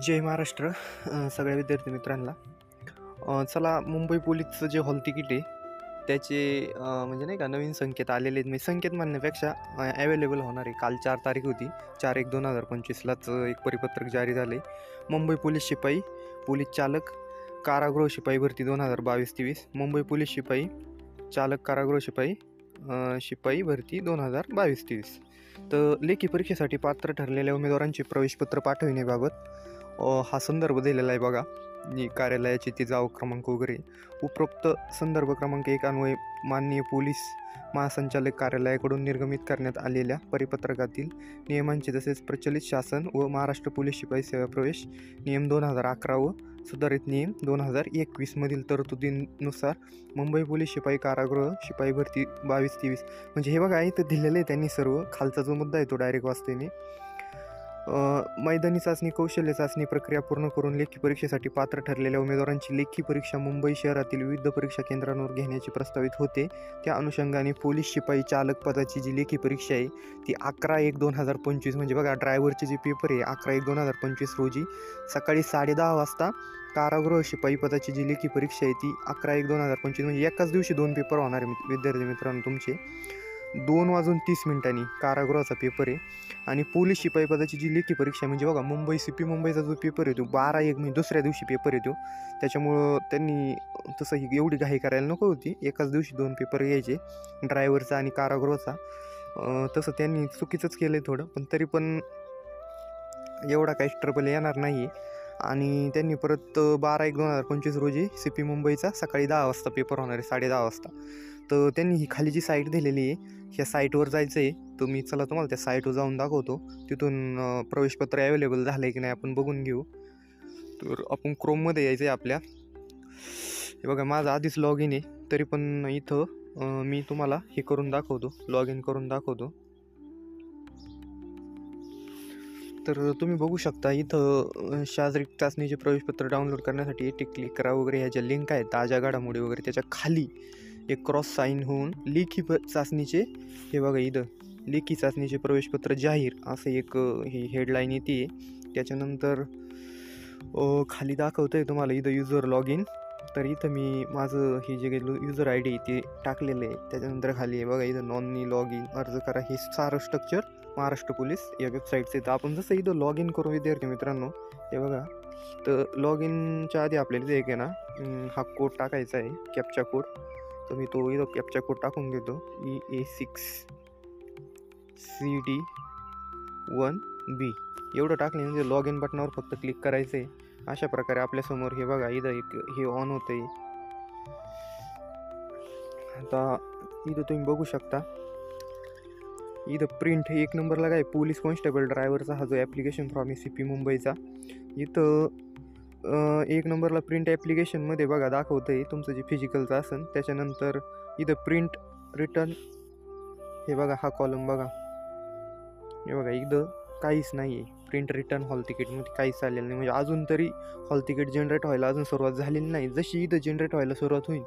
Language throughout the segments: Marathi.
जय महाराष्ट्र. सगळ्या विद्यार्थी मित्रांना चला, मुंबई पोलीसचं जे हॉल तिकीट आहे त्याचे म्हणजे नाही का नवीन संकेत आलेले आहेत. म्हणजे संकेत म्हणण्यापेक्षा अवेलेबल होणार आहे. काल 4 तारीख होती. 4/1/2025लाच एक परिपत्रक जारी झाले. मुंबई पोलीस शिपाई, पोलीस चालक, कारागृह शिपाई भरती 2022-23. मुंबई पोलीस शिपाई चालक, कारागृह शिपाई शिपाई भरती 2022-23. तर लेखी परीक्षेसाठी पात्र ठरलेल्या उमेदवारांचे प्रवेशपत्र पाठविण्याबाबत हा संदर्भ दिलेला आहे बघा. कार्यालयाची ती जाव क्रमांक वगैरे. उपरोक्त संदर्भ क्रमांक 1 अन्वये माननीय पोलीस महासंचालक कार्यालयाकडून निर्गमित करण्यात आलेल्या परिपत्रकातील नियमांचे तसेच प्रचलित शासन व महाराष्ट्र पोलीस शिपाई सेवा प्रवेश नियम 2011 व सुधारित नियम 2021 मधील तरतुदींनुसार मुंबई पोलीस शिपाई कारागृह शिपाई भरती 22-23. म्हणजे हे बघा इथं दिलेलं आहे त्यांनी सर्व. खालचा जो मुद्दा आहे तो डायरेक्ट वाचते मी. मैदानी चाचणी, कौशल्य चाचणी प्रक्रिया पूर्ण करून लेखी परीक्षेसाठी पात्र ठरलेल्या उमेदवारांची लेखी परीक्षा मुंबई शहरातील विविध परीक्षा केंद्रांवर घेण्याची प्रस्तावित होते. त्या अनुषंगाने पोलीस शिपाई चालक पदाची जी लेखी परीक्षा आहे ती 11/1/2025 म्हणजे बघा ड्रायव्हरचे जे पेपर आहे 11/1/2025 रोजी सकाळी 10:30 वाजता. कारागृह शिपाई पदाची जी लेखी परीक्षा आहे ती 11/1/2025 म्हणजे एकाच दिवशी 2 पेपर होणार आहे विद्यार्थी मित्रांनो तुमचे. 2:30 कारागृहाचा पेपर आहे. आणि पोलीस शिपाई पदाची जी लेखी परीक्षा म्हणजे बघा मुंबई CP मुंबईचा जो पेपर आहे तो 12/1 म्हणजे दुसऱ्या दिवशी पेपर येतो. त्याच्यामुळं त्यांनी तसं ही एवढी घाई करायला नको होती. एकाच दिवशी 2 पेपर घ्यायचे, ड्रायव्हरचा आणि कारागृहाचा. तसं त्यांनी चुकीचंच केलं आहे थोडं, पण तरी पण एवढा काही ट्रबल येणार नाही. आणि त्यांनी परत 12/1/2025 रोजी CP मुंबईचा सकाळी 10 वाजता पेपर होणार आहे, 10:30 वाजता. तर त्यांनी ही खाली जी साईट दिलेली आहे ह्या साईटवर जायचं आहे. चला तुम्हाला त्या साईटवर जाऊन दाखवतो. तिथून प्रवेशपत्र अवेलेबल झालं आहे की नाही आपण बघून घेऊ. तर आपण क्रोममध्ये यायचं आहे आपल्या. हे बघा माझं आधीच लॉग इन आहे, तरी पण इथं मी तुम्हाला हे करून दाखवतो, लॉग इन करून दाखवतो. तर तुम्ही बघू शकता इथं शारीरिक चाचणीचे प्रवेशपत्र डाउनलोड करण्यासाठी इथे क्लिक करा वगैरे. ह्या ज्या लिंक आहेत ताज्या घडामोडी वगैरे त्याच्या खाली एक क्रॉस साईन होऊन लेखी चाचणीचे हे बघा इथं लेखी चाचणीचे प्रवेशपत्र जाहीर असं एक ही हेडलाईन येते. त्याच्यानंतर खाली दाखवतं आहे तुम्हाला इथं युजर लॉग इन. तर इथं मी माझं हे जे युजर ID आहे ते टाकलेलं आहे. त्याच्यानंतर खाली आहे बघा इथं नॉननी लॉग इन अर्ज करा. हे सारं स्ट्रक्चर महाराष्ट्र पोलीस या वेबसाईटचं आहे. तर आपण जसं इथं लॉग इन करू विद्यार्थी मित्रांनो हे बघा. तर लॉग इनच्या आधी आपल्याला इथे एक आहे ना हा कोड टाकायचा आहे, कॅप्चा कोड. तर मी तो इथं कॅप्चा कोड टाकून घेतो. EA6CD1B एवढं टाकले म्हणजे लॉग इन बटनावर फक्त क्लिक करायचं आहे. अशा प्रकारे आपल्यासमोर हे बघा इथं एक हे ऑन होतं आहे. आता इथं तुम्ही बघू शकता इथं प्रिंट 1 नंबरला काय पोलीस कॉन्स्टेबल ड्रायव्हरचा हा जो ॲप्लिकेशन फॉर्म आहे CP मुंबईचा. इथं 1 नंबरला प्रिंट ॲप्लिकेशनमध्ये बघा दाखवतं आहे तुमचं जे फिजिकलचं असेल. त्याच्यानंतर इथं प्रिंट रिटर्न हे बघा हा कॉलम बघा. हे बघा इथं काहीच नाही आहे. प्रिंट रिटर्न हॉल तिकीटमध्ये काहीच चाललेलं नाही. म्हणजे अजून तरी हॉल तिकीट जनरेट व्हायला अजून सुरुवात झालेली नाही. जशी इथं जनरेट व्हायला सुरुवात होईल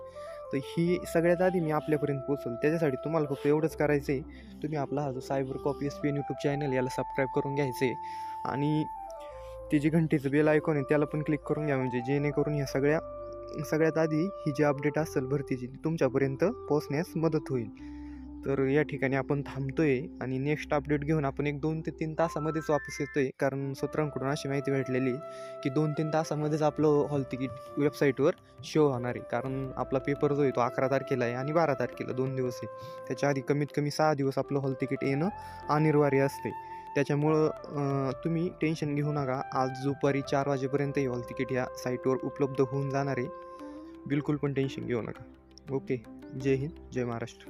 तर ही सगळ्यात आधी मी आपल्यापर्यंत पोहोचेल. त्याच्यासाठी तुम्हाला फक्त एवढंच करायचं आहे, तुम्ही आपला हा जो cyber copy SPN YouTube channel याला सबस्क्राईब करून घ्यायचं आहे. आणि ते जे घंटेचं बेल आयकॉन आहे त्याला पण क्लिक करून घ्या. म्हणजे जेणेकरून ह्या सगळ्यात आधी ही जी अपडेट असेल भरतीची ती तुमच्यापर्यंत पोहोचण्यास मदत होईल. तर या ठिकाणी आपण थांबतो आहे आणि नेक्स्ट अपडेट घेऊन आपण 2 ते 3 तासामध्येच वापस येतो आहे. कारण सूत्रांकडून अशी माहिती भेटलेली की 2-3 तासामध्येच आपलं हॉल तिकीट वेबसाईटवर शो होणार आहे. कारण आपला पेपर जो आहे तो 11 तारखेला आहे आणि 12 तारखेला 2 दिवस आहे. त्याच्या आधी कमीत कमी 6 दिवस आपलं हॉल तिकीट येणं अनिवार्य असते. त्याच्यामुळं तुम्ही टेन्शन घेऊ नका. आज दुपारी 4 वाजेपर्यंत हे हॉल तिकीट या साईटवर उपलब्ध होऊन जाणार आहे. बिलकुल पण टेन्शन घेऊ नका. ओके. जय हिंद, जय महाराष्ट्र.